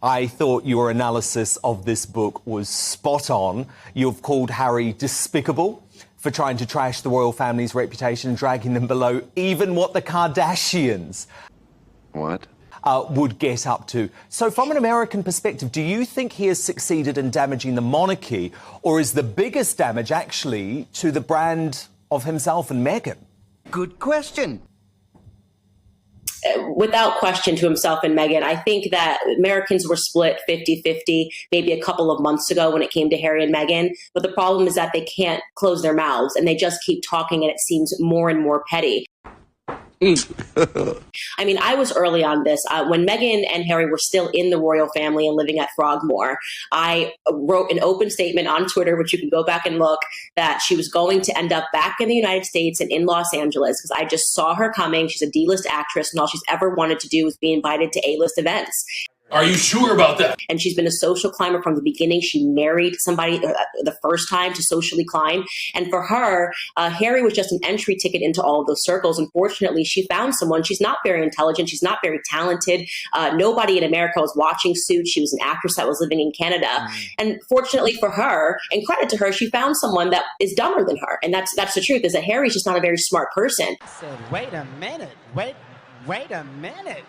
I thought your analysis of this book was spot on. You've called Harry despicable for trying to trash the royal family's reputation and dragging them below even what the Kardashians would get up to. So from an American perspective, do you think he has succeeded in damaging the monarchy, or is the biggest damage actually to the brand of himself and Meghan? Good question. Without question, to himself and Meghan, I think that Americans were split 50-50 maybe a couple of months ago when it came to Harry and Meghan. But the problem is that they can't close their mouths and they just keep talking, and it seems more and more petty. I mean, I was early on this. When Meghan and Harry were still in the royal family and living at Frogmore, I wrote an open statement on Twitter, which you can go back and look, that she was going to end up back in the United States and in Los Angeles because I just saw her coming. She's a D-list actress, and all she's ever wanted to do was be invited to A-list events. Are you sure about that? And she's been a social climber from the beginning. She married somebody the first time to socially climb. And for her, Harry was just an entry ticket into all of those circles. Unfortunately, she found someone. She's not very intelligent. She's not very talented. Nobody in America was watching Suits. She was an actress that was living in Canada. And fortunately for her, and credit to her, she found someone that is dumber than her. And that's the truth, is that Harry's just not a very smart person. I said, wait a minute. Wait a minute.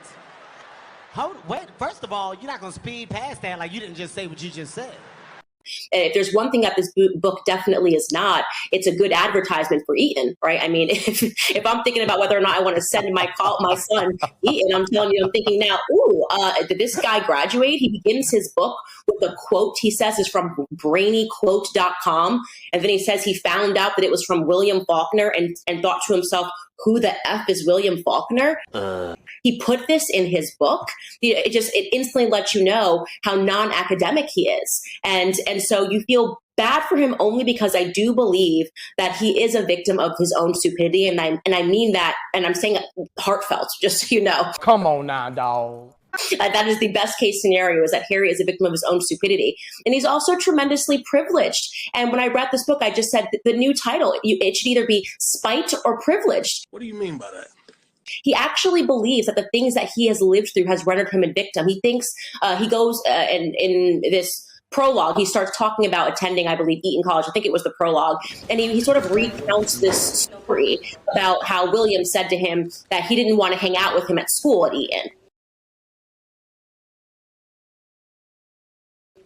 Wait, first of all, you're not going to speed past that like you didn't just say what you just said. If there's one thing that this book definitely is not, it's a good advertisement for Eton, right? I mean, if I'm thinking about whether or not I want to send my son Eton, I'm telling you, I'm thinking now, did this guy graduate? He begins his book with a quote he says is from brainyquote.com. And then he says he found out that it was from William Faulkner and thought to himself, who the F is William Faulkner? He put this in his book. It instantly lets you know how non-academic he is. And so you feel bad for him only because I do believe that he is a victim of his own stupidity. And I mean that, and I'm saying it heartfelt, just so you know. Come on now, dog. That is the best case scenario, is that Harry is a victim of his own stupidity. And he's also tremendously privileged. And when I read this book, I just said the new title, it should either be Spite or Privileged. What do you mean by that? He actually believes that the things that he has lived through has rendered him a victim. He thinks he goes in this prologue, he starts talking about attending, I believe, Eton College. I think it was the prologue. And he sort of recounts this story about how William said to him that he didn't want to hang out with him at school at Eton.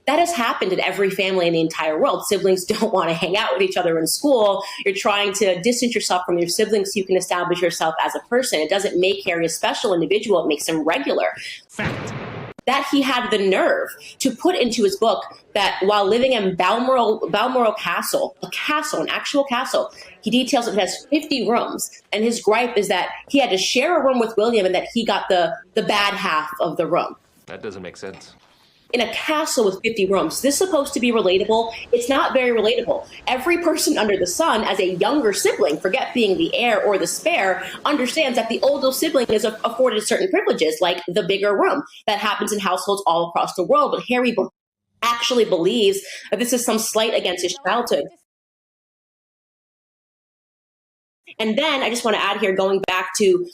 That has happened in every family in the entire world. Siblings don't want to hang out with each other in school. You're trying to distance yourself from your siblings so you can establish yourself as a person. It doesn't make Harry a special individual. It makes him regular. Fact. That he had the nerve to put into his book that while living in Balmoral Castle, an actual castle, he details it has 50 rooms. And his gripe is that he had to share a room with William and that he got the bad half of the room. That doesn't make sense. In a castle with 50 rooms. Is this supposed to be relatable? It's not very relatable. Every person under the sun, as a younger sibling, forget being the heir or the spare, understands that the older sibling is afforded certain privileges, like the bigger room. That happens in households all across the world. But Harry actually believes that this is some slight against his childhood. And then I just want to add here, going back to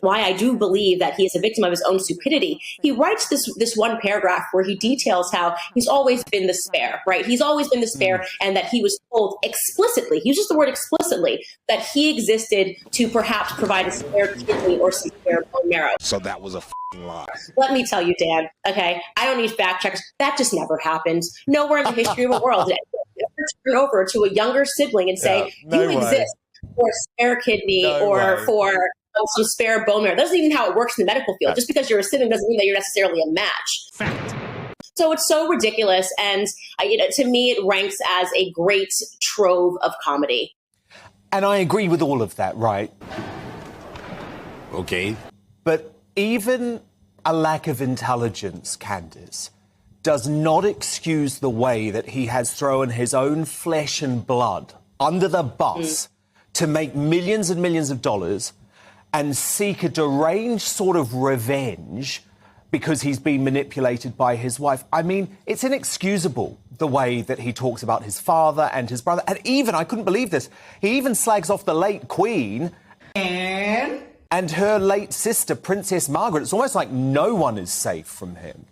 why I do believe that he is a victim of his own stupidity. He writes this one paragraph where he details how he's always been the spare, right? He's always been the spare, and that he was told explicitly, he uses the word explicitly, that he existed to perhaps provide a spare kidney or some spare bone marrow. So that was a lie. Let me tell you, Dan, okay? I don't need fact checkers. That just never happens. Nowhere in the history of the world did I ever turn over to a younger sibling and say, you exist for a spare kidney for some spare bone marrow. That isn't even how it works in the medical field. Just because you're a sibling doesn't mean that you're necessarily a match. Fact. So it's so ridiculous. And to me, it ranks as a great trove of comedy. And I agree with all of that, right? Okay. But even a lack of intelligence, Candace, does not excuse the way that he has thrown his own flesh and blood under the bus to make millions and millions of dollars and seek a deranged sort of revenge because he's been manipulated by his wife. I mean, it's inexcusable the way that he talks about his father and his brother. And even, I couldn't believe this, he even slags off the late Queen and her late sister, Princess Margaret. It's almost like no one is safe from him.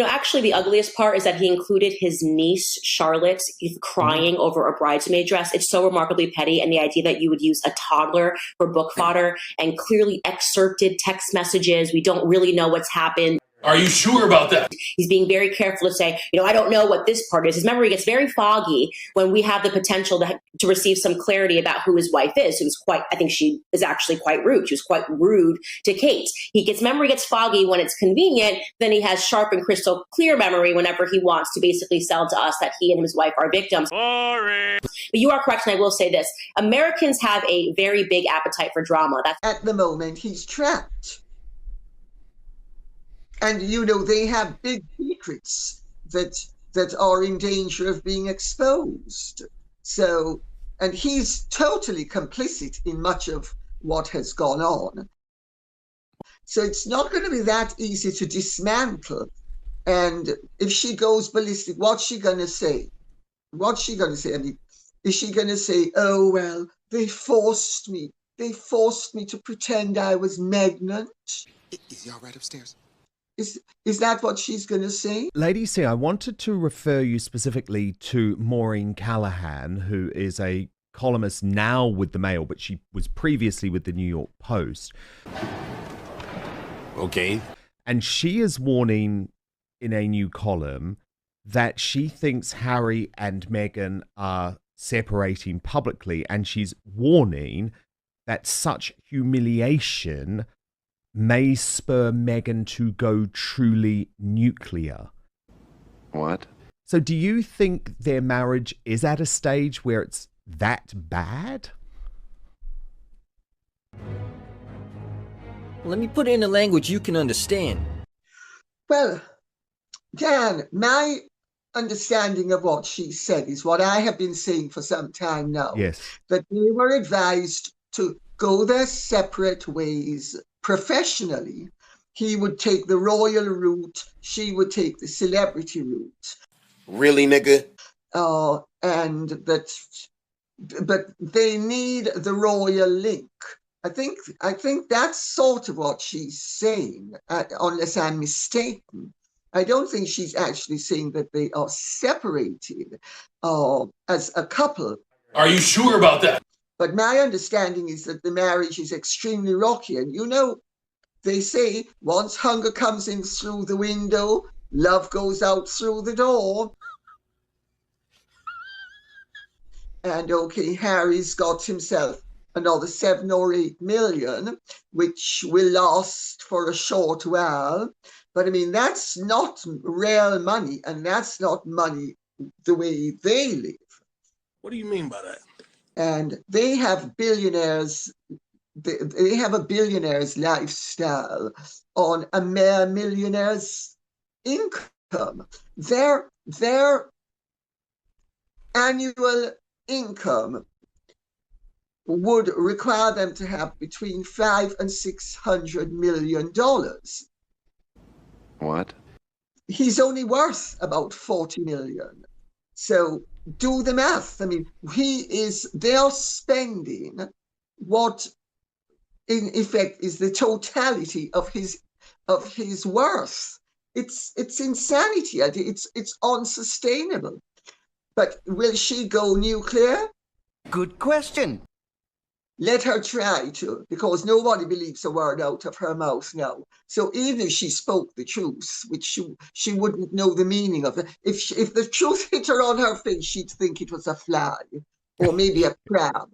Actually, the ugliest part is that he included his niece, Charlotte, crying over a bridesmaid dress. It's so remarkably petty. And the idea that you would use a toddler for book fodder and clearly excerpted text messages. We don't really know what's happened. Are you sure about that? He's being very careful to say, I don't know what this part is. His memory gets very foggy when we have the potential to receive some clarity about who his wife is, who's I think she is actually quite rude. She was quite rude to Kate. Memory gets foggy when it's convenient. Then he has sharp and crystal clear memory whenever he wants to basically sell to us that he and his wife are victims. Boring. But you are correct, and I will say this. Americans have a very big appetite for drama. At the moment, he's trapped. And, they have big secrets that are in danger of being exposed. So, and he's totally complicit in much of what has gone on. So it's not going to be that easy to dismantle. And if she goes ballistic, what's she going to say? What's she going to say? I mean, is she going to say, oh, well, they forced me to pretend I was Meghan? Is he all right upstairs? Is that what she's going to say? Lady C, I wanted to refer you specifically to Maureen Callahan, who is a columnist now with the Mail, but she was previously with the New York Post. Okay. And she is warning in a new column that she thinks Harry and Meghan are separating publicly, and she's warning that such humiliation may spur Meghan to go truly nuclear. What? So do you think their marriage is at a stage where it's that bad? Let me put it in a language you can understand. Well, Dan, my understanding of what she said is what I have been saying for some time now. Yes. That they were advised to go their separate ways professionally. He would take the royal route, she would take the celebrity route. Really, nigga? But they need the royal link. I think that's sort of what she's saying, unless I'm mistaken. I don't think she's actually saying that they are separated as a couple. Are you sure about that? But my understanding is that the marriage is extremely rocky. And they say once hunger comes in through the window, love goes out through the door. And okay, Harry's got himself another 7 or 8 million, which will last for a short while. But I mean, that's not real money, and that's not money the way they live. What do you mean by that? And they have billionaires, they have a billionaire's lifestyle on a mere millionaire's income. Their annual income would require them to have between $500 and $600 million. What? He's only worth about 40 million. So do the math. I mean, they're spending what in effect is the totality of his worth. It's insanity. It's unsustainable. But will she go nuclear? Good question. Let her try to, because nobody believes a word out of her mouth now. So even if she spoke the truth, which she wouldn't know the meaning of it, if the truth hit her on her face, she'd think it was a fly or maybe a crab.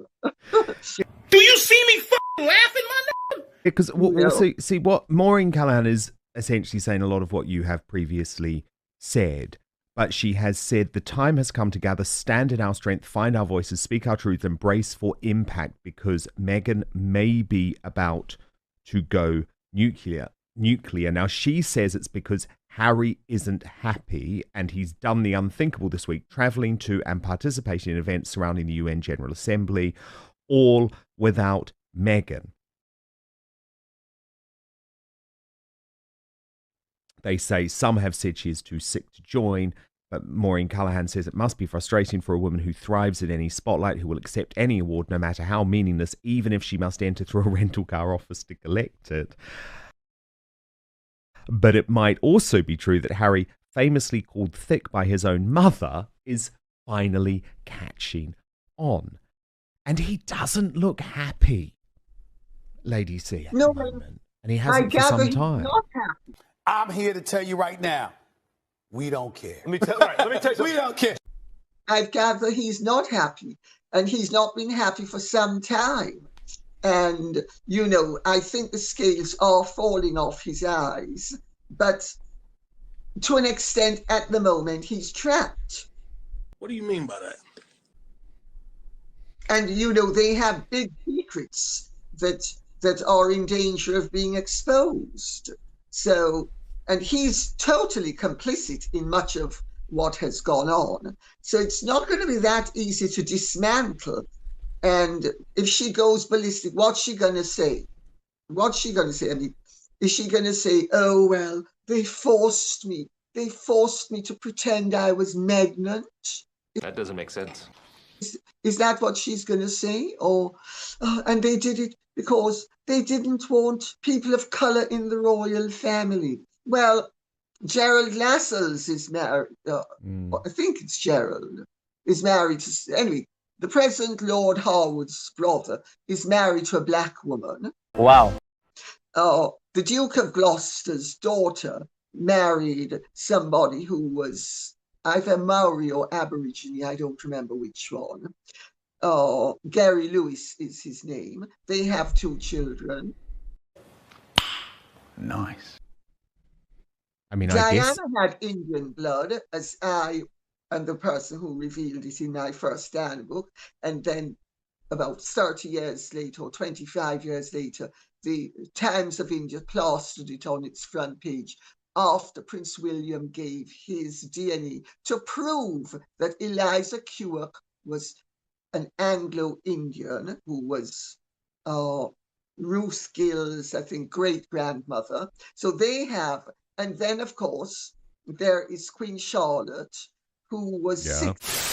Do you see me laughing, my nigga? Because see what Maureen Callahan is essentially saying a lot of what you have previously said. But she has said the time has come to gather, stand in our strength, find our voices, speak our truth, and brace for impact, because Meghan may be about to go nuclear. Now, she says it's because Harry isn't happy, and he's done the unthinkable this week, travelling to and participating in events surrounding the UN General Assembly, all without Meghan. They say some have said she is too sick to join, but Maureen Callahan says it must be frustrating for a woman who thrives in any spotlight, who will accept any award, no matter how meaningless, even if she must enter through a rental car office to collect it. But it might also be true that Harry, famously called thick by his own mother, is finally catching on. And he doesn't look happy, Lady C, at the moment. And he hasn't for some time. Not happy. I'm here to tell you right now, we don't care. Let me tell you something. We don't care. I gather he's not happy, and he's not been happy for some time. And, you know, I think the scales are falling off his eyes. But to an extent, at the moment, he's trapped. What do you mean by that? And, you know, they have big secrets that are in danger of being exposed. So, and he's totally complicit in much of what has gone on. So it's not going to be that easy to dismantle. And if she goes ballistic, what's she going to say? What's she going to say? I mean, is she going to say, oh, well, they forced me to pretend I was Meghan? That doesn't make sense. Is that what she's going to say? Or, and they did it because they didn't want people of colour in the royal family. Well, Gerald Lascelles is married. I think it's Gerald is married to. Anyway, the present Lord Harwood's brother is married to a black woman. Wow. The Duke of Gloucester's daughter married somebody who was either Maori or Aborigine. I don't remember which one. Gary Lewis is his name. They have 2 children. Nice. I mean, Diana I guess had Indian blood, as I am the person who revealed it in my first Dan book. And then about 30 years later, or 25 years later, the Times of India plastered it on its front page after Prince William gave his DNA to prove that Eliza Keogh was an Anglo-Indian who was Ruth Gill's, I think, great-grandmother. So they have, and then, of course, there is Queen Charlotte, who was 6